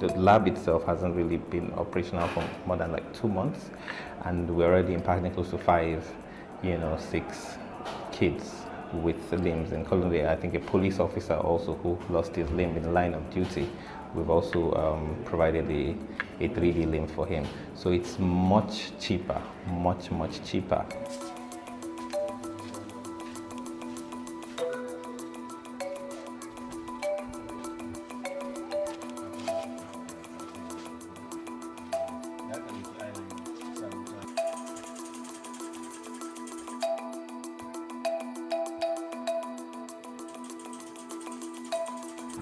the lab itself hasn't really been operational for more than like 2 months, and we're already impacting close to 5, 6 kids with limbs, including I think a police officer also who lost his limb in the line of duty. We've also provided a 3D limb for him. So it's much cheaper, much cheaper.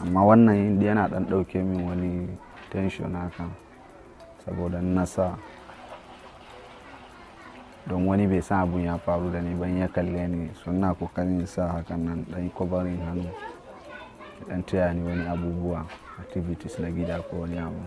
Amma wannan yana ɗan ɗauke min wani tension haka saboda nasa don wani bai san abun ya faru da ni ban ya kalle ni suna kokarin sa hakan nan ɗan kwabarin hannu ɗan taya ni wani abubuwa activities na gida ko wani abu.